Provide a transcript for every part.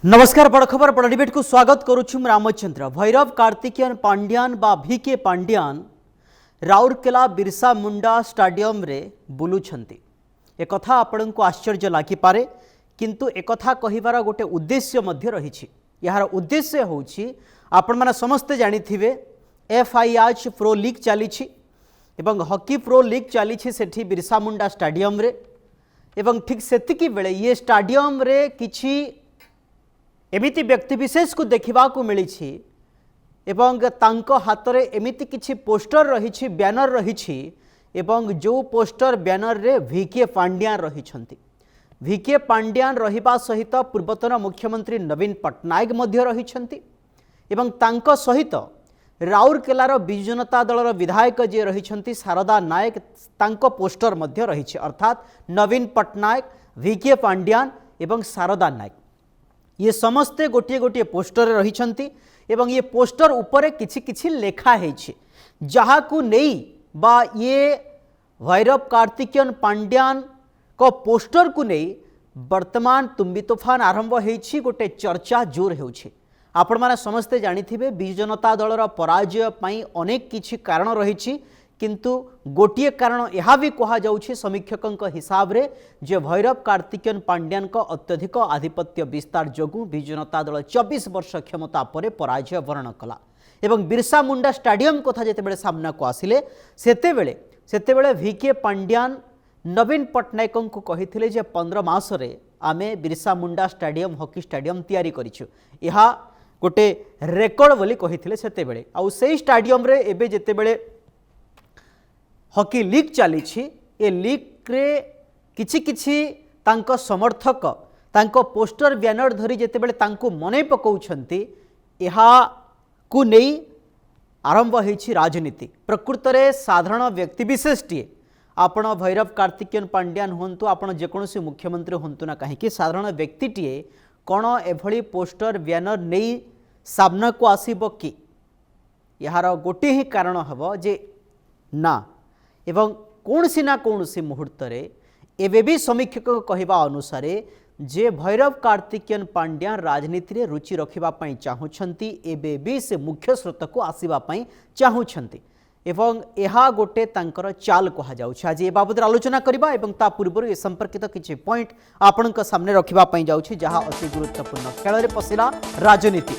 नमस्कार बड़ खबर बड़ डिबेट को स्वागत करुछु रामचंद्र। भैरव कार्तिकेयन पांड्यान बा भिके पांड्यान राउरकेला बिरसा मुंडा स्टाडियम रे बुलुछंती। एक कथा आपण को आश्चर्य लागिपारे किंतु एक कथा कहिबार गोटे उद्देश्य मध्य रहिछि। यार उद्देश्य होछि आपण माने समस्त जानिथिबे FIH प्रो लीग चलीछि एवं हॉकी प्रो लीग चलीछि सेठी बिरसा मुंडा स्टाडियम रे एवं ठीक सेतिकी बेले ये स्टाडियम रे किछि एमिति व्यक्तिविशेष को देखा मिली एवं तांको हाथ में एमिति किछि पोस्टर रही बैनर रही एवं जो पोस्टर बैनर रे भिके पांड्यान रही भिके पांड्यान रहिबा सहित पूर्वतन मुख्यमंत्री नवीन पट्टनायक मध्य रही एवं तांको सहित राउरकेलार बिजु जनता दलर विधायक जे रही शारदा नायक तांको पोस्टर मध्य रही अर्थात नवीन पट्टनायक भिके पांड्यान एवं शारदा नायक ये समस्ते गोटे गोटे पोस्टर रही एवं ये पोस्टर उपरे किछि किछि लेखा है जहाँ को नहीं बा ये भैरव कार्तिकेयन पांड्यान को पोस्टर को नहीं वर्तमान तुम्बी तूफान आरंभ होइछि। गोटे चर्चा जोर होउछि। आपण माने समस्ते जानिथिबे बिजु जनता दलर पराजय पई अनेक किछि कारण रहिछि किंतु गोटे कारण यह भी कहा जाउछि समीक्षक हिसाब रे जे भैरव कार्तिकेयन पांड्यान को अत्यधिक आधिपत्य विस्तार जोगु बिजु जनता दल 24 वर्ष क्षमता पर पराजय वर्ण कला एवं बिरसा मुंडा स्टाडियम कथा जेतेबेले सामना को आसिले सेतेबेले भिके पांड्यान नवीन पट्टनायक को कहिथिले जे 15 मास रे आमे Birsa Munda stadium hockey stadium तैयारी करिछु। यह गोटे रेकर्ड बोली कहिथिले सेतेबेले आउ सेही स्टाडियम रे एबे जेतेबेले हॉकी लीग चली ए लीग रे किछि किछि तांको समर्थक तांको पोस्टर बैनर धरी जेतेबेले तांको मने पकाउछंती एहा को नहीं आरंभ होइछि राजनीति। प्रकृत रे साधारण व्यक्तिविशेषटीए आपण भैरव कार्तिकेयन पांड्यान हुंतु आपण जेकोसी मुख्यमंत्री हुंतु ना कहीं साधारण व्यक्तिटीए कौन एभली पोस्टर बैनर नहीं सामना को आसीबो कि यार गोटे ही कारण हबो जे ना एवं कौनसी ना कौनसी मुहूर्त एवं भी समीक्षक कहवा अनुसार जे भैरव कार्तिकेयन पांड्यान राजनीति रे रुचि रखिबापई चाहुछंती एबे भी से मुख्य स्रोत को आसीबापई चाहुछंती एवं एहा गोटे तांकर चाल कहा जाउछ। आज ए बाबद आलोचना करबा एवं ता पूर्व ए संपर्कित किछि पॉइंट आपनक सामने रखिबापई जाउछि जहां अति गुरुत्वपूर्ण खेल रे पसिला राजनीति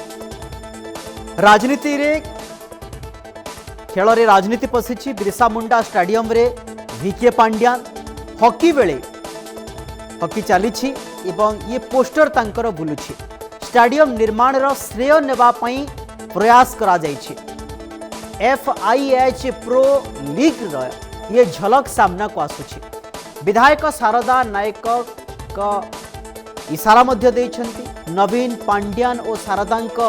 रे खेल रे राजनीति पशिछि। बिरसा मुंडा स्टाडियम रे भिके पांड्यान हॉकी बेले हॉकी चली एवं ये पोस्टर तांकर बुलुछि। स्टाडियम निर्माण रो श्रेय नेबा पई प्रयास करा जाइछि। FIH प्रो लीग रो ये झलक सामना को आसुछि। विधायक शारदा नायक का इशारा मध्य देइछंती। नवीन पांड्यान और शारदांक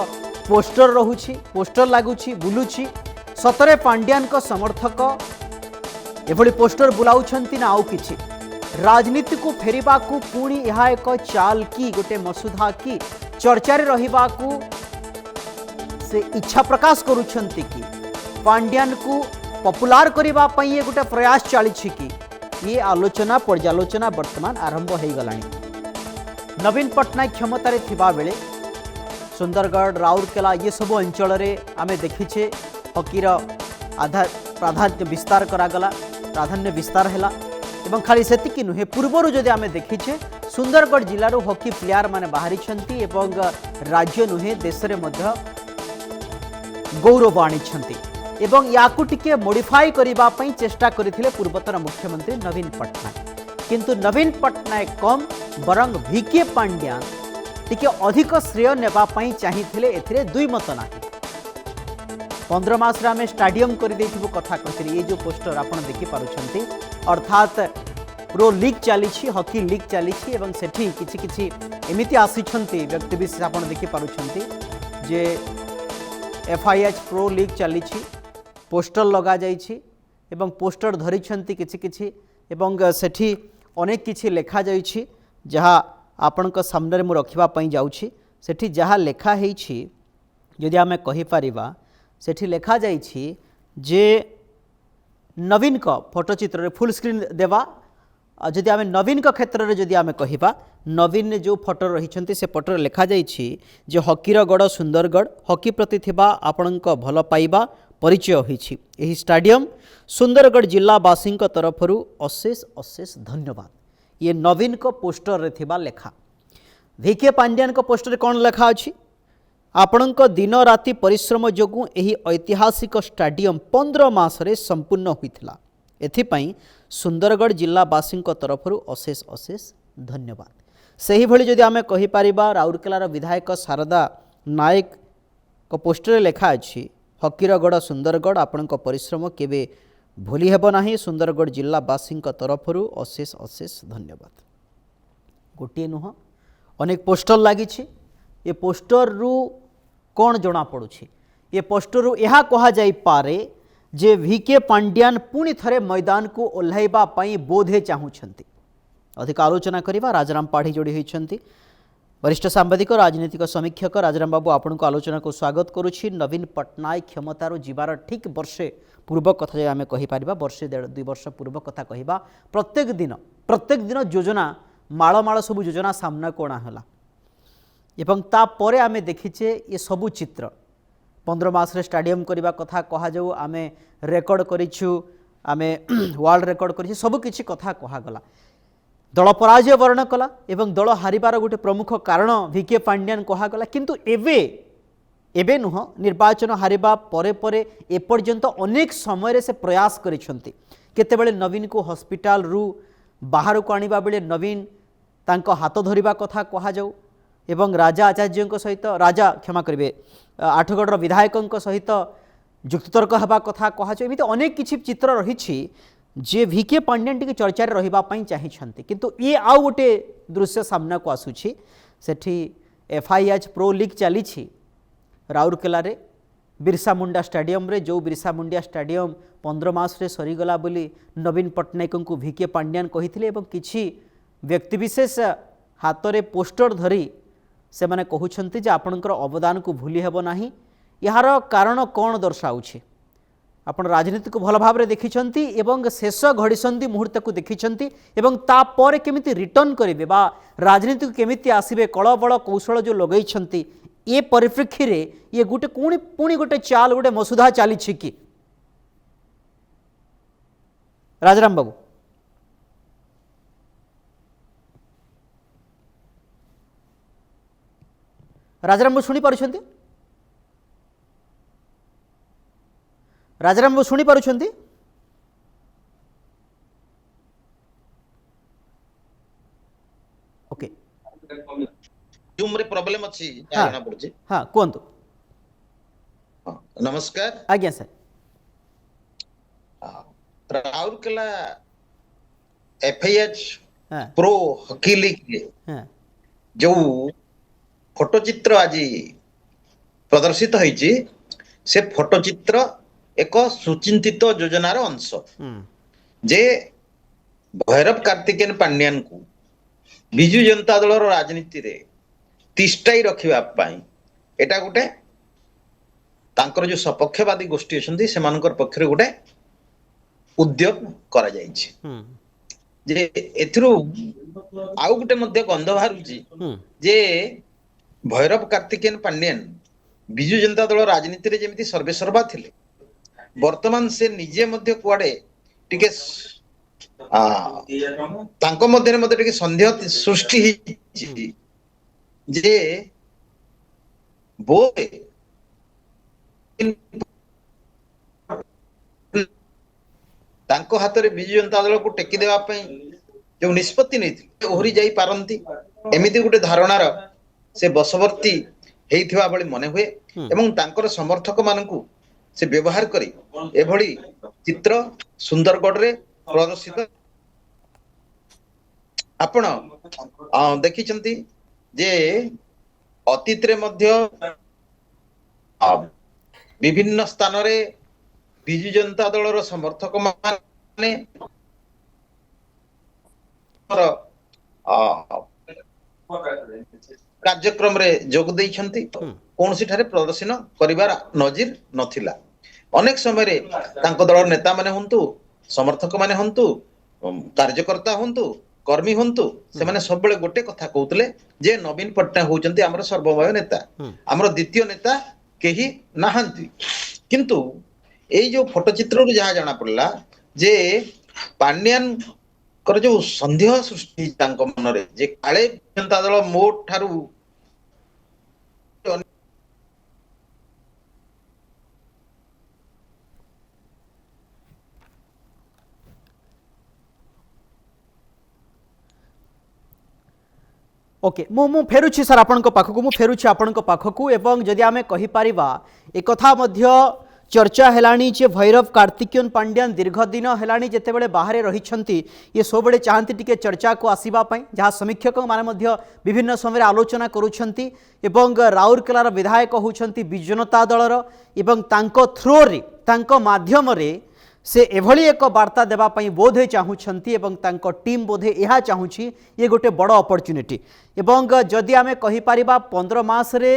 पोस्टर रहुछि पोस्टर लागुछि बुलुछि। सतरे पांड्यान को समर्थक एभली पोस्टर बुलाउछंती ना आउ किछि राजनीति को फेरिबा को पुणी यह एक चाल की गोटे मसुधा की चर्चा रे रहिबा को से इच्छा प्रकाश करुछंती कि पांड्यान को पॉपुलर करिबा पई ये गोटे प्रयास चली कि ये आलोचना पर्यालोचना वर्तमान आरंभ हो गलानी। नवीन पट्टनायक क्षमता रे थिबा बेले सुंदरगढ़ राउरकेला ये सब अंचल रे आमे देखिछे हॉकीर आधार प्राधान्य विस्तार करागला प्राधान्य विस्तार हैला एवं खाली सेतिकी नुहे पूर्वर जदि आमे देखिछे सुंदरगढ़ जिल्लार हॉकी प्लेयर माने बाहरी छंती एवं राज्य नुहे देश रे मध्य गौरव आनी छंती एवं याकु टिके मॉडिफाई करिबा पई चेष्टा करिथिले पूर्वतन मुख्यमंत्री नवीन पट्टनायक किंतु नवीन पट्टनायक कम बरंग भिके पांड्यान टिके अधिक श्रेय नेबा पई चाहिथिले एथिरे दुई मत नाही। 15 मास आम स्टाडियम कर कथा कहते ये जो पोस्टर आप देखी पार्टी अर्थात प्रो लीग चली हॉकी लीग चली सेठी किछि किछि एमिति आसिछंती व्यक्तिविशेष आप देखी पार्टी जे FIH प्रो लीग चली पोस्टर लगा जाइछि एवं पोस्टर धरिछंती किछि किछि एवं सेठी अनेक किछि लेखा जाइछि जहाँ आपनक सामने रे मु रखिबा पई जाउछि। सेठी जहाँ लेखा हेछि यदि आमे कहि परिबा सेठी लेखा जाइछि जे नवीन को फोटोचित्र फुल स्क्रीन देवा जदि आम नवीन का क्षेत्र में जदि आम कहिबा नवीन जो फोटो रही से फोटो लिखा जाइछि जे हकीर गढ़ सुंदरगढ़ हकी प्रति थिबा आपणक भल पाइबा परिचय होइछि। एही स्टाडियम सुंदरगढ़ जिलावासी तरफ अशेष अशेष धन्यवाद। ये नवीन को पोस्टर रे थिबा लेखा वीके पांड्यान को पोस्टर कौन लेखा अछि आपणक दिन राति परिश्रम जोगु एही ऐतिहासिक स्टाडियम 15 मासरे संपूर्ण होइथिला। एथिपाई सुंदरगढ़ जिलावासी तरफ अशेष अशेष धन्यवाद। सही भली जदि आमे कहि परिबा राउरकेलार विधायक शारदा नायक को पोस्टर लेखा अछि हकीरगढ़ सुंदरगढ़ आपणक परिश्रम केबे भूली हेब नाही। सुंदरगढ़ जिलावासी तरफ अशेष अशेष धन्यवाद। गोटे नुह अनेक पोस्टर लगी ये पोस्टर रु कौन जना पड़ुछि ये पोस्टर रु यह कहा जाई पारे जे वीके पांड्यान पुणी थरे मैदान को ओह्लैबा पई बोधे चाहूछंती। अधिक आलोचना करिबा राजाराम पाढ़ी जोड़ी होइछंती वरिष्ठ सांबादिक राजनीतिक समीक्षक राजाराम बाबू आपन को आलोचना को स्वागत करुछि। नवीन पट्टनायक क्षमतार जीवार ठीक वर्षे पूर्व कथा जे आमे कहि पारिबा वर्षे 1.5 वर्ष पूर्व कथा कहिबा प्रत्येक दिन योजना माळ सब योजना सामना कोणा हला एवं ता परे आमे देखिचे ये सबु चित्र 15 मासरे स्टाडियम करबा कथा कहा जाऊ आमे रेकर्ड करिछु आमे वर्ल्ड रेकर्ड करिछु सबु किछि कथा कहा गला। दल पराजय वर्ण कला एवं दल हारिबार गोटे प्रमुख कारण वीके पांड्यान कहा गला किंतु एबे नुह निर्वाचन हारिबा परे परे एपर्यंत अनेक समय से प्रयास करिसंती। केतेबेले नवीन को हॉस्पिटल रु बाहर को आनिबा बेले नवीन तांको हाथ धरिबा कथा कहा जाऊ एवं राजा आचार्य सहित राजा क्षमा करेंगे आठगढ़ विधायकों सहित जुक्ततर्क हवा कथा कह एमती अनेक किछि चित्र रही जे वीके पांड्यान टी चर्चा रही चाहिए किंतु ये आउ गोटे दृश्य सामना को आसूची सेठी FIH प्रो लीग चली राउरकेला रे बिरसा मुंडा स्टाडियम रे जो बिरसा मुंडिया स्टाडियम 15 मास रे सरीगला बोली नवीन पट्टनायक को वीके पांड्यान कही एवं किछि व्यक्तिविशेष हाथ में पोस्टर धरी से माने कहउछंती जे आपणकर अवदान को भूली हेब नाही। यार कारण कौन दर्शाउछि आपण राजनीति को भल भाव देखिछंती एवं शेष घड़ीसंधि मुहूर्त को देखिछंती एवं ता पर केमिति रिटर्न करिवे बा राजनीति को केमिति आसीबे कल बल कौशल जो लगैछंती ये परिप्रेक्षी रे ये गोटे पुणी गोटे चाल गोटे मसुधा चली कि राजाराम बाबू राजाराम बाबू शुणी पारुछंती राजाराम बाबू शुणी पारुछंती ओके जूम रे प्रॉब्लम अछि जाना पड़छि। हां कोंतु नमस्कार आज्ञा sir Rourkela FIH pro hockey league जो फोटोचित्र आज प्रदर्शित होइछि से फोटोचित्र एक सुचिंतित योजनार अंश जे भैरव कार्तिकेयन पांड्यान को बिजु जनता दल राजनीति रे तिष्ठाई रखिबा पाई एटा गोटे तांकर जो सपक्षवादी गोष्ठी अछंती सेमानकर पक्षरे गोटे उद्यम करा जाइछि जे एथरो आउ गोटे मध्य गंध बाहरुछि जे भैरव कार्तिकेयन पांड्यान बिजु जनता दल राजनीति रे जेमिति सर्वे सर्वा थिले वर्तमान से निजे मध्य कुआडे टिके तांको मध्य मध्य टिके संदेह सृष्टि हिछि जे बोए तांको हाथ रे बिजु जनता दल को टेकी देवा पई जो निष्पत्ति नहीं ओहरी जाई पारंती एमिति गुटे धारणार से बसवर्ती हेइथिबा बळी मने हुए एवं तांकर समर्थक मानकू से व्यवहार करी एभली चित्र सुंदरगढ़ रे प्रदर्शित आपण देखिचंती जे अतीत रे मध्य विभिन्न स्थान रे बिजु जनता दल रो समर्थक माने कार्यक्रम रे जोग देइछंती कोनसी ठारे प्रदर्शन करिवार नजीर नथिला। अनेक समय रे तांको दल नेता माने हंतु समर्थक माने हंतु କାର୍ଯ୍ୟକର୍ତ୍ତା ହୁଅନ୍ତୁ କର୍ମୀ ହୁଅନ୍ତୁ ସେମାନେ ସବୁବେଳେ ଗୋଟେ କଥା କହୁଥିଲେ ଯେ ନବୀନ ପଟ୍ଟନାୟକ ହଉଛନ୍ତି ଆମର ସର୍ବମୟ ନେତା, ଆମର ଦ୍ୱିତୀୟ ନେତା କେହି ନାହାନ୍ତି। କିନ୍ତୁ ଏଇ ଯୋଉ ଫଟୋଚିତ୍ରରୁ ଯାହା ଜଣା ପଡିଲା ଯେ ପାଣ୍ଡିଆନଙ୍କର ଯୋଉ ସନ୍ଦେହ ସୃଷ୍ଟି ତାଙ୍କ ମନରେ ଯେ କାଳେ ଜନତା ଦଳ ମୋ ଠାରୁ ओके मु फेरुछि सर आपन पाखक मु फेरुछि आपन पाखक एवं जदि आमे कहि परिबा एक कथा मध्य चर्चा हेलानी जे भैरव कार्तिकेयन पांड्यान दीर्घ दिन हेलानी जेतेबेले बाहरे रहिछंती ये सबबेले चाहंती टिके चर्चा को आसीबा पई जहाँ समीक्षक माने मध्य विभिन्न समय आलोचना करूछंती एवं राउरकेलार विधायक होउछंती बिजु जनता दलर एवं तांको थ्रो रे तांको माध्यम रे से एभली एक वार्ता देवाई बोधे चाहूँगी एवं तांको टीम बोधे यह चाहूँगी ये गोटे बड़ अपॉर्चुनिटी एवं जदि आमे कहि परिबा 15 मास रे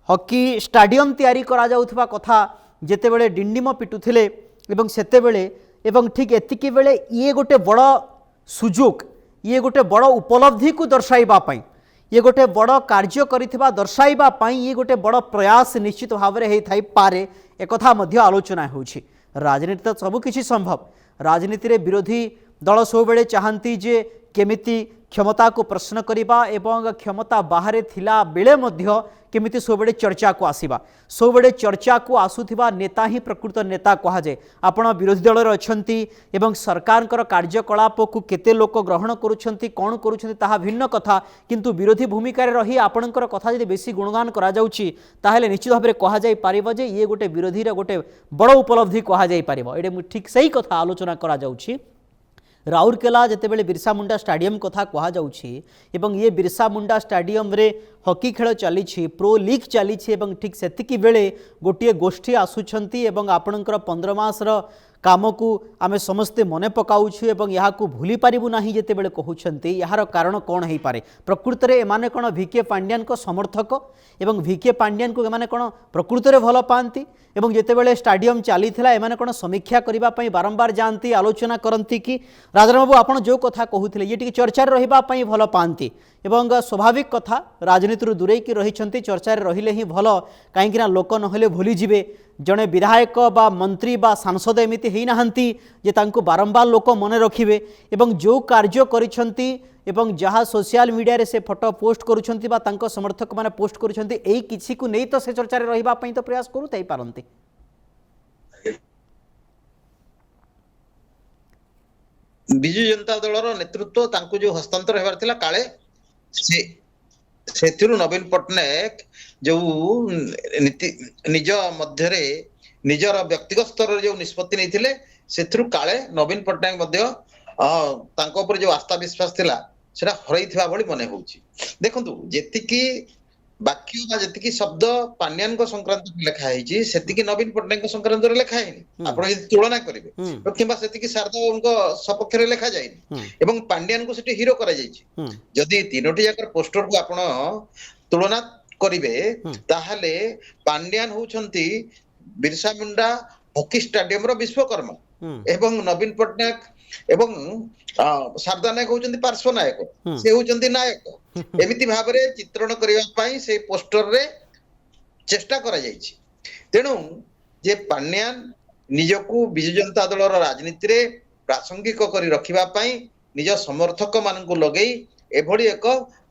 हॉकी स्टाडियम तैयारी करा जाउथबा कथा जेतेबेले डिंडिम पिटुथिले एवं सेतेबेले एवं ठीक एतिकी बेले ये गोटे बड़ सुजोग ये गोटे बड़ उपलब्धि को दर्शाइबा पई ये गोटे बड़ कार्य करिथिबा दर्शाइबा पई ये गोटे बड़ प्रयास निश्चित भाव में होई पारे एक कथा मध्य आलोचना होउछि। राजनीति तो सबकिछि संभव राजनीति रे विरोधी दल सब बेले चाहती जे केमिति क्षमता को प्रश्न करिबा एवं क्षमता बाहर थिला बेले मध्य केमिति सब बेले चर्चा को आसीबा सब बेले चर्चा को आसुथिबा नेता ही प्रकृत नेता कहा जाए। आपण विरोधी दल रे अछंती एवं सरकारकर कार्यकलाप को केते लोक ग्रहण करूछंती कोन करूछंती ताहा भिन्न कथा किंतु विरोधी भूमिका रे रही आपणकर कथा जदि बेसी गुणगान करा जाउची ताहेले निश्चित भाव में कहा जाई पारिबो जे ये गोटे विरोधी रे गोटे बड़ उपलब्धि कहा जाई पारिबो। एडे ठीक सही कथा आलोचना करा जाउची। राउरकेला जितेबाला बिरसा मुंडा स्टाडियम कथा कहा जाउछि एवं ये बिरसा मुंडा स्टाडियम रे हॉकी खेल चली प्रो लीग चली ठीक सेतिकी बेले गोटे गोष्ठी आसुछंती एवं आपणकर 15 मासर काम को आमे समस्ते मने पकाउछु एवं यहाँ को भूली पारिबु नाही जेतेबेले कहउछंती यार कारण कौन हो पारे प्रकृत रे एमाने कोन वीके पांड्यान को समर्थक एवं वीके पांड्यान को एमाने कोन प्रकृत रे भल पांती एवं जेतेबेले स्टाडियम चली एमाने कोन समीक्षा करिबा पई बारंबार जानती आलोचना करती कि राजन बाबू आपण जो कथा कहूथिले ये टिके चर्चा रहिबा पई भल पांती एवं स्वाभाविक कथा राजनीति दूरे की रही चर्चा रहिले ही भल कहीं लोक नहले भूली जिवे जड़े विधायक बा मंत्री बा सांसद एमती ही नहांती जे तांको बारंबार लोक मने रखिबे एवं जो कार्य करिसंती एवं जहाँ सोशल मीडिया रे से फोटो पोस्ट करुछंती बा तांको समर्थक माने पोस्ट करुछंती एई किछि को नै तो से चर्चा रे रहिबा पई तो प्रयास करू तई पारंती। विजु जनता दलर नेतृत्व तांको जो हस्तांतर हेबार थिला काळे से सेथिरु नवीन पट्टनायक जो नीति निज मध्य निजर व्यक्तिगत स्तर रे जो निष्पत्ति नहीं सेथिरु काळे नवीन पट्टनायक मध्य तांको ऊपर जो आस्था विश्वास थिला सेटा हरैथिबा भली मने होउची। देखंतु जेतिकी वाक्य बा जेतिकी शब्द पांड्यान को संक्रांत लेखा है सेतिकी नवीन पट्टनायक को संक्रांत रे लेखा है आपण यदि तुलना करिवे किबा सेतिकी शारदा को सपक्ष रे लेखा जाय एवं पांड्यान को सेठी हीरो करा जाय जदि तीनोटी जाकर पोस्टर को आपण तुलना करिवे ताहाले पांड्यान होउछंती बिरसा मुंडा हॉकी स्टेडियम रो विश्वकर्मा एवं नवीन पट्टनायक एवं शारदा नायक होउछंती पार्श्व नायक से होउछंती नायक एमिति भाव में चित्रण करबा पई से पोस्टर रे चेष्टा करा जायछि। तेणु जे पांड्यान निजको विजु जनता दल राजनीति रे प्रासंगिक करी रखिबा पई निज समर्थक मानकु लगेई एभली एक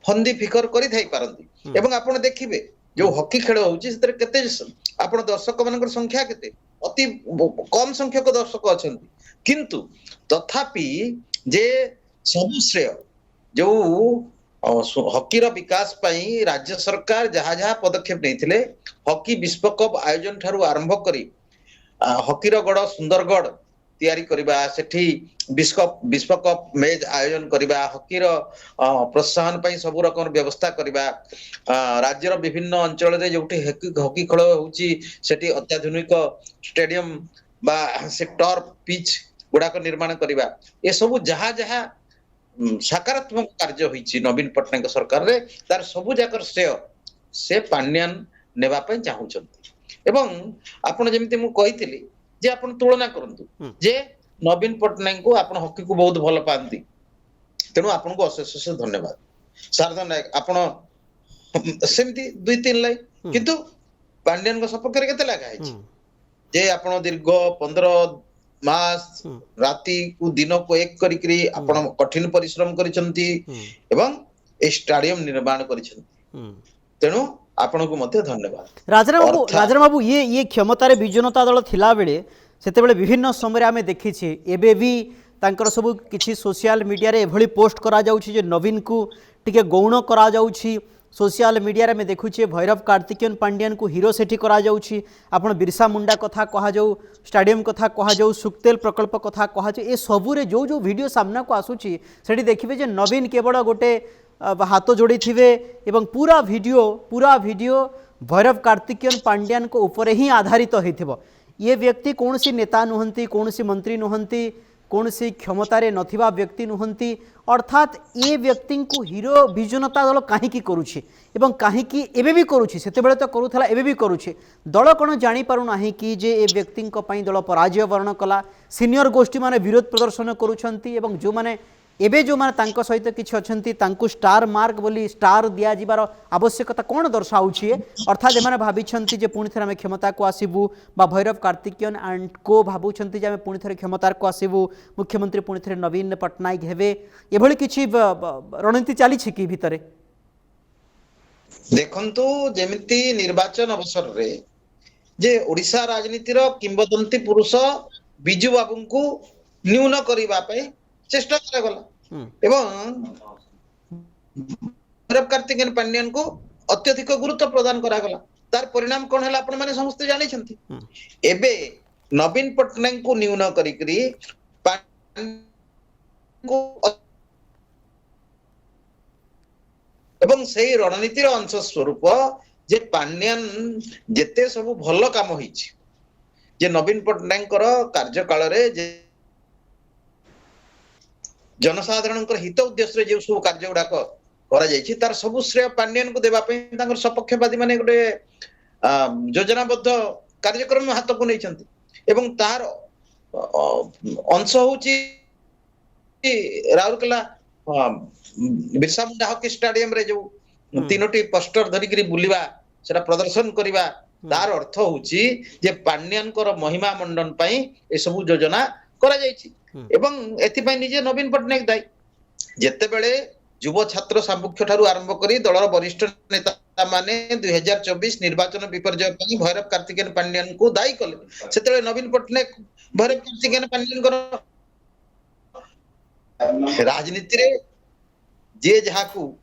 फंदी फिकर करी थाई पारंती एवं आपण देखिबे जो हॉकी खेल होउछि सेतरे केते आपण दर्शक मानकर संख्या केते अति कम संख्यक दर्शक अछंती किंतु तथापि जे सब श्रेय जो हॉकी रो विकास पई राज्य सरकार जहाँ जहाँ पदक्षेप नहीं हॉकी विश्वकप आयोजन ठारू आरंभ करी हॉकी रो गड़ सुंदरगढ़ तैयारी करिबा सेठी विश्वकप मैच आयोजन करिबा हॉकी रो प्रोत्साहन पई सब रकम व्यवस्था करिबा राज्य रो विभिन्न अंचल रे जोठी हॉकी खेल होउची सेठी अत्याधुनिक स्टेडियम बा से टर्फ पिच गुडा को निर्माण करिबा ए सब जहाँ जहाँ सकारात्मक कार्य होइछि नवीन पट्टनायक सरकार रे तार सबु जाकर श्रेय से पांड्यान नेबा पई चाहूछंती एवं आपण जेमिति मु कहितली जे आपण तुलना करंतु जे ନବୀନ ପଟ୍ଟନାୟକଙ୍କୁ ଆପଣ ହକିକୁ ବହୁତ ଭଲ ପାଆନ୍ତି, ତେଣୁ ଆପଣଙ୍କୁ ଅଶେଷ ଅଶେଷ ଧନ୍ୟବାଦ। ଶାରଦା ନାୟକ ଆପଣ ସେମିତି 2-3 ଲାଇନ୍, କିନ୍ତୁ ପାଣ୍ଡିଆନଙ୍କ ସପକ୍ଷରେ କେତେ ଲେଖା ହେଇଛି ଯେ ଆପଣ ଦୀର୍ଘ 15 ମାସ ରାତିକୁ ଦିନକୁ ଏକ କରିକିରି ଆପଣ କଠିନ ପରିଶ୍ରମ କରିଛନ୍ତି ଏବଂ ଏ ଷ୍ଟାଡିୟମ ନିର୍ମାଣ କରିଛନ୍ତି, ତେଣୁ ଆପଣଙ୍କୁ ମଧ୍ୟ ଧନ୍ୟବାଦ। ରାଜନ ବାବୁ ଇଏ କ୍ଷମତାରେ ବିଜୁ ଜନତା ଦଳ ଥିଲାବେଳେ ସେତେବେଳେ ବିଭିନ୍ନ ସମୟରେ ଆମେ ଦେଖିଛେ, ଏବେ ବି ତାଙ୍କର ସବୁ କିଛି সোশিয়াল মিডিয়াରେ এভাবে পোস্ট করা যাଉଛି যে নবীনକୁ ଟିକେ গৌণ করা যাଉଛି। সোশিয়াল মিডিয়াରେ ଆମେ ଦେଖୁଛେ ଭୈରବ କାର୍ତ୍ତିକେୟନ ପାଣ୍ଡିଆନକୁ ହିରୋ ସେଠି କରାଯାଉଛି। ଆପଣ ବିର୍ସା ମୁଣ୍ଡା କଥା କୁହାଯାଉ, ଷ୍ଟାଡିୟମ କଥା କୁହାଯାଉ, ସୁକ୍ତେଲ ପ୍ରକଳ୍ପ କଥା କୁହାଯାଉ, ଏସବୁରେ ଯେଉଁ ଯେଉଁ ଭିଡ଼ିଓ ସାମ୍ନାକୁ ଆସୁଛି ସେଠି ଦେଖିବେ ଯେ ନବୀନ କେବଳ ଗୋଟେ ହାତ ଯୋଡ଼ିଥିବେ ଏବଂ ପୁରା ଭିଡ଼ିଓ ଭୈରବ କାର୍ତ୍ତିକେୟନ ପାଣ୍ଡିଆନଙ୍କ ଉପରେ ହିଁ ଆଧାରିତ ହୋଇଥିବ। ये व्यक्ति कौन सी नेता नुहंती, कौन सी मंत्री नुहंती, कौन सी क्षमतारे नथिबा व्यक्ति नुहंती, अर्थात ये व्यक्ति को हिरो बिजु जनता दल कहीं करुछि एवं कहीं एबे भी करुछि, सेतेबेले तो करूथला एबे भी करुछि। दल कौन जानी पारु नाही कि जे ए व्यक्ति दल पराजय वर्ण कला, सीनियर गोष्ठी माने विरोध प्रदर्शन करुछंती एवं जो माने एबे जो माने तांको सहित किछि अछंती तांको स्टार मार्क बोली स्टार दिया जिबार आवश्यकता कोन दर्शाउछि। अर्थात एमाने भाबिछंती जे पुणी थरे आमे क्षमता को आसीबू बा भैरव कार्तिकेयन एंड को भाबुछंती जे आमे पुणी थरे क्षमता को आसीबू, मुख्यमंत्री पुणी थरे नवीन पट्टनायक हेबे, एभली किछि रणनीति चली छि कि भितरे? देखंतु जेमिति निर्वाचन अवसर रे जे ओडिशा राजनीतिर किंबदंती पुरुष बिजू बाबूंकु न्यून करिबा पई चेष्टा करागला एवं भैरव कार्तिकेयन पांड्यान को अत्यधिक गुरुत्व प्रदान करागला। तार परिणाम कोन हला आपण माने समस्त जानि छंती। एबे नवीन पट्टनायक को न्यून करिकरी को एवं सेही रणनीतिर अंश स्वरूप जे पांड्यान जेते सब भल काम होईछि, जे नवीन पट्टनायक कार्यकाल रे जे जनसाधारण हित उद्देश्य जो सब कार्य गुड़ाक तार सब श्रेय पांड्यान को देवा सपक्षवादी माने गोटे योजनाबद्ध कार्यक्रम हाथ को नहीं एवं तार अंश होची राउरकेला बिरसा मुंडा हॉकी स्टेडियम रे जो 3टी पोस्टर धरिकरी बुलिबा सेटा प्रदर्शन करिबा, तार अर्थ होची जे पांड्यान महिमा मंडन पई ए सब योजना करा जायछि एवं एथिपाई निजे नवीन पट्टनायक दायी। जेतेबेले युव छात्र सामुख्य ठारू आरंभ करी दलर वरिष्ठ नेता माने 2024 निर्वाचन विपर्जय पई भैरव कार्तिकेयन पांड्यान को दायी कले, सेतेबेले नवीन पट्टनायक भैरव कार्तिकेयन पांड्यान राजनीति रे जे जहाकू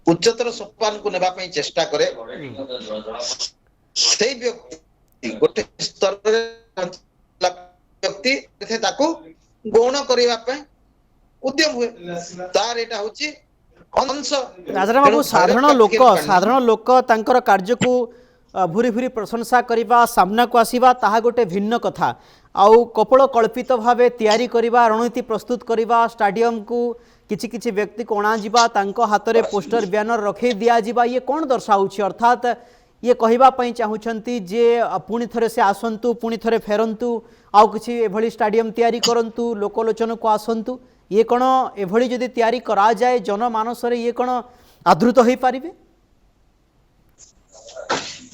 उच्चतर सोपान को नेबा पई चेष्टा करे सेही व्यक्ति गोटे स्तर रे व्यक्ति ताको गौण करिबा पे उद्यम हुए, तार एटा होची अंश। राजा बाबू साधारण लोक तांकर कार्य को भूरी भूरी प्रशंसा करिबा, सामना को आसीबा ताहा गोटे भिन्न कथा, आउ कपड़ कल्पित भावे तैयारी करिबा, रणनीति प्रस्तुत करिबा, स्टेडियम को किछि किछि व्यक्ति को अणा जिबा, तांको हातरे पोस्टर बैनर रखे दिया जिबा, ये कोन दर्शाउछि? अर्थात ये कहवा पई चाहुछंती जे पुणी थरे से आसंतु, पुणी थरे फेरंतु, आउ किछि एभली स्टेडियम तैयारी करंतु, लोकलोचन को आसंतु, ये कोन एभली जदि तैयारी करा जाए जनमानस रे ये कोन आदृत होई पारिबे?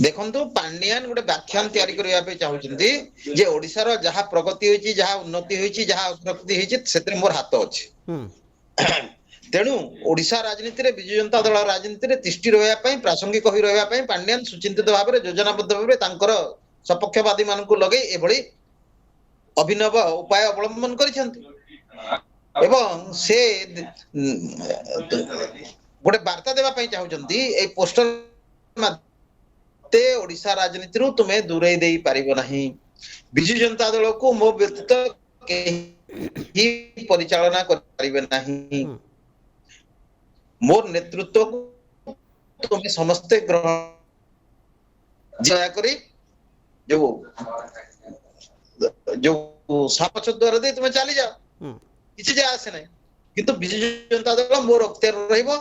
देखंतु पांड्यान गोटे व्याख्यान तैयारी करिया पे चाहुछंती जे ओडिसा रो जहा प्रगति होईची, जहा उन्नति होईची, जहा अग्रगति होईची सेते मोर हाथ अछि। तेणु ओडिशा राजनीति रे बिजु जनता दल राजनीति रे तिष्टि रहया पई, प्रासंगिक होई रहया पई पांड्यान सुचिंतित भाव रे योजनाबद्ध भाव रे तांकर सपक्षवादी मान को लगे एभली अभिनव उपाय अवलंबन करिसंती एवं से गोटे वार्ता देवा पई चाहुचंती ए पोस्टर माते ओडिशा राजनीति रु तुमे दूरे देई पारिबो नाही, बिजु जनता दल को मो व्यतीत केही परिचालना कर पारिबे नाही, मोर नेतृत्व को तुम्हें समस्ते ग्रहण दया करी जो सापच द्वारा दे तुम्हें चली जाओ किसी जा आसे नहीं, किंतु बिजु जनता दल मोर अख्तियार रहइबो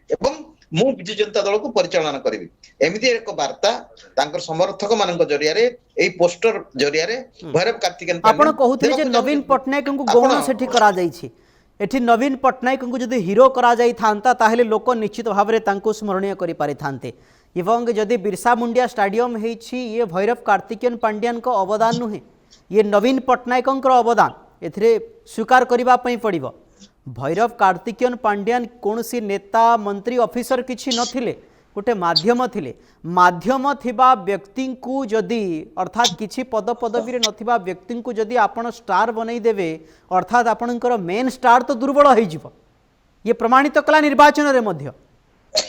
एवं ମୁଁ ବିଜୁ जनता दल को परिचालन करी एमती एक वार्ता तांकर समर्थक मानक जरिया एई पोस्टर जरिया भैरव कार्तिकेयन आपण कहूथिले जे नवीन पट्टनायक को गौण सेठी करा जाईछि एठी नवीन पट्टनायक को जदि हिरो करा जाई थांता ताहेले लोक निश्चित भाव में तांको स्मरणीय करि पारि थांते एवं जदि बिरसा मुंडिया स्टाडियम हेछि ये भैरव कार्तिकेयन पांड्यान को अवदान नुहे ये नवीन पट्टनायक अवदान एथिरे स्वीकार करबा पई पड़िबो भैरव कार्तिकेयन पांड्यान कौनसी नेता मंत्री ऑफिसर किछि नथिले गोटे माध्यम थिले माध्यम थिबा व्यक्ति को जदि अर्थात किछि पद पदवी रे नथिबा व्यक्ति को जदि आपण स्टार बनई देबे अर्थात आपणकर मेन स्टार तो दुर्बल हो जिवो ये प्रमाणित कला निर्वाचन रे मध्य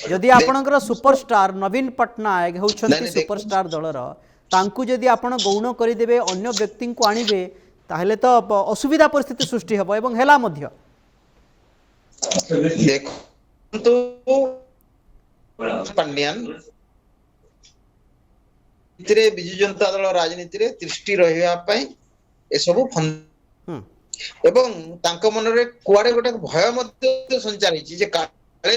जदि आपणकर सुपरस्टार नवीन पट्टनायक होउछंती सुपरस्टार दलर तांकु जदि आपण गौण करि देबे अन्य व्यक्ति को आनिबे ताहले तो असुविधा परिस्थिति सृष्टि हबो एवं हेला मध्य देखो पांड्यान विजु जनता दल राजनीति रे दृष्टि रहिबा पई ए सब एवं तांको मन रे कुआडे गोटे भय मध्य संचार हिची जे काले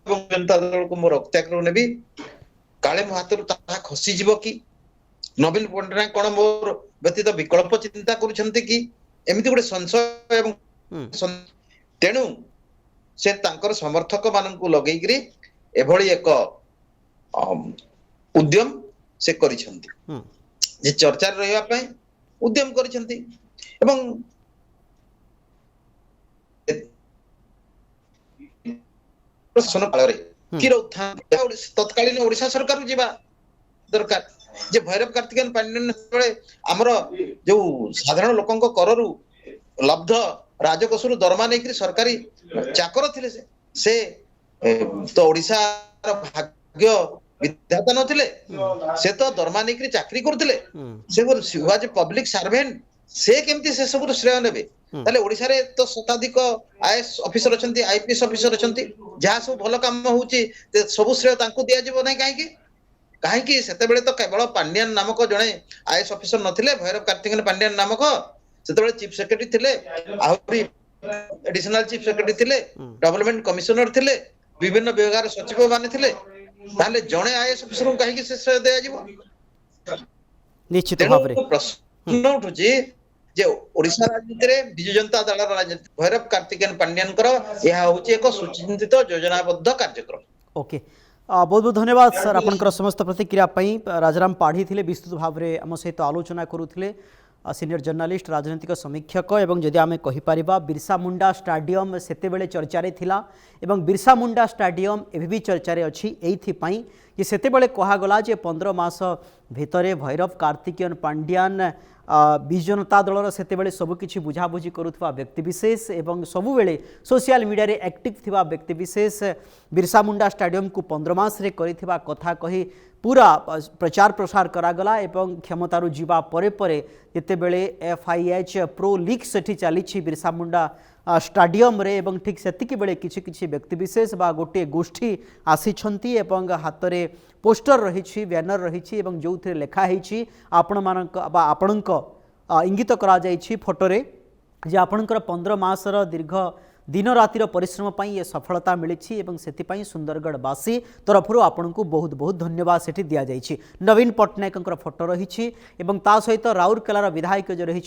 जनता दल को मोर रक्ताग्रह नेबी काले मो हाथ ता खसी जीव कि नवीन पट्टनायक कोन मोर व्यतीत विकल्प चिंता करूछंती कि एमिति गोटे संशय एवं तेणु से तांकर समर्थक माननकु लगेइकरी एभली एक उद्यम से करिसंती जे चर्चा रहिबा पई उद्यम करिसंती एवं प्रशासन काल रे कि उत्थान तत्कालीन ओडिशा सरकार जीवा दरकार जे भैरव कार्तिकेयन पांड्यान बेले हमर जो साधारण लोकंक कररु लब्ध राजकोषरु दरमा नेकरी सरकारी चाकर थिले से तो ओडिशा रो भाग्य विधाता नथिले से तो दरमा नेकरी चाकरी करथिले से वाज पब्लिक सर्वेंट से केमती से सब श्रेय नेबे ताले ओडिशा रे तो शताधिक आईएएस ऑफिसर अछंती आईपीएस ऑफिसर अछंती जहा सब भलो काम होउची सब श्रेय तांको दिया जिवो नै काहे कि सेते बेले तो केवल पांड्यान नामक जणे आईएएस ऑफिसर नथिले भैरव कार्तिकेयन पांड्यान नामक सेते बेले चीफ सेक्रेटरी थिले आहुरी एडिशनल चीफ सेक्रेटरी थिले डेवलपमेंट कमिश्नर थिले विभिन्न विभाग सचिव माने थिले ताले जणे आईएएस ऑफिसर को काहे कि से श्रेय दिया जिवो निश्चित भाव रे प्रश्न उठुची जे ओडिशा राजनीति रे बिजु जनता दल राजनीति भैरव कार्तिकेयन पांड्यान कर यह होची एक सुचिंतित योजनाबद्ध कार्यक्रम ओके बहुत बहुत धन्यवाद सर आपनकर समस्त प्रतिक्रिया पई राजाराम पाढ़ी थिले विस्तृत भाव रे हम सहित आलोचना करूथिले सीनियर जर्नलिस्ट राजनीतिक समीक्षक एवं जदि आमे कहि परिबा बिरसा मुंडा स्टाडियम सेते बेले चर्चा रे थिला एवं बिरसा मुंडा स्टाडियम एबी भी चर्चा रे अछि एथि पई कि सेते बेले कहा गला जे 15 मास भितरे भैरव कार्तिकेयन पांड्यान बिजु जनता दलर सेते बेले सब किछि बुझाबुझी करुथवा व्यक्तिविशेष एवं सबुबेले सोशल मीडिया रे एक्टिव थिबा व्यक्तिविशेष बिरसा मुंडा स्टाडियम को 15 मास रे करिथिबा कथा कही पूरा प्रचार प्रसार करागला एवं क्षमतारू जीवा परे परे जेते बेले एफआईएच प्रो लीग सेठी चली बिरसा मुंडा स्टाडियम रे एवं ठीक सेतिकी बेले किछि किछि व्यक्तिविशेष बा गोटे गोष्ठी आसीछंती एवं हाथ रे पोस्टर रही बैनर रही एवं जो थे लेखा है आपण मानक बा आपणक इंगित करा जाइछि फोटो रे जे आपणकर 15 मासर दीर्घ दिन रातिर परिश्रम पई ये सफलता मिली एवं सेतिपई सुंदरगढ़ बासी तरफ आपन को बहुत बहुत धन्यवाद सेठी दिया जाइछि नवीन पट्टनायक फोटो रही एवं ता सहित राउरकेलार विधायक जो रही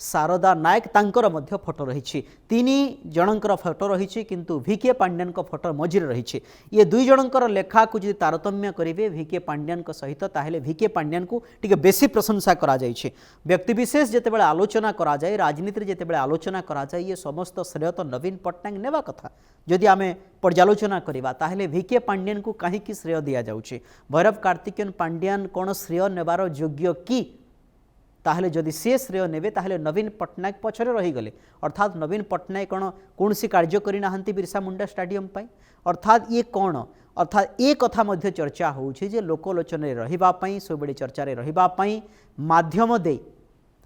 शारदा नायक तांकर मध्य फोटो रही तीन जनकर फोटो रही किंतु वीके पांड्यान फोटो मझिरे रही ये दुई जनकर लेखा को जदि तारतम्य करेंगे वीके पांड्यान सहित ताहेले वीके पांड्यान को टिके बेसी प्रशंसा करा जाइछि व्यक्तिविशेष जेतेबेले आलोचना करा जाए राजनीति जेतेबेले आलोचना करा जाए ये समस्त श्रेय तो नवीन पट्टनायक नेबा कथा जदि आमे पर्यालोचना करिबा ताहेले वीके पांड्यान को काहे की श्रेय दिया जाउछि भैरव कार्तिकेयन पांड्यान कोन श्रेय नेबार योग्य की ताहेले जदि से श्रेय नेबे ताहेले नवीन पट्टनायक पछरे रही गले अर्थात नवीन पट्टनायक कौन सी कार्य करि नाहंती बिरसा मुंडा स्टाडियम पई अर्थात ये कौन अर्थात ये कथा मध्य चर्चा होउछि जे लोकलोचन रे रहिबा पई सबेले चर्चा रे रहिबा पई माध्यम दे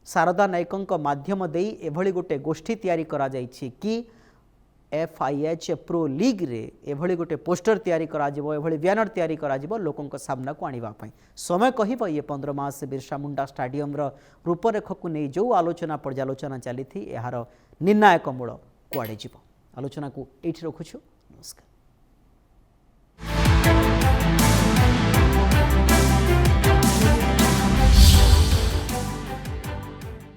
शारदा नायकंक माध्यम दे एभली गोटे गोष्ठी तैयारी करा जाइछि कि एफआईएच प्रो लीग रे एभली गोटे पोस्टर तैयारी करा जिवो एभली बैनर तैयारी करा जिवो लोकंक सामना को आनिबा पई समय कहिबो ये 15 मास बिरसा मुंडा स्टाडियम रो रूपरेख को नै जो आलोचना पर्यालोचना चली थी यार निर्णायक मूल कुआडे जीवो। ଆଲୋଚନାକୁ ଏଇଠି ରଖୁଛୁ। ନମସ୍କାର।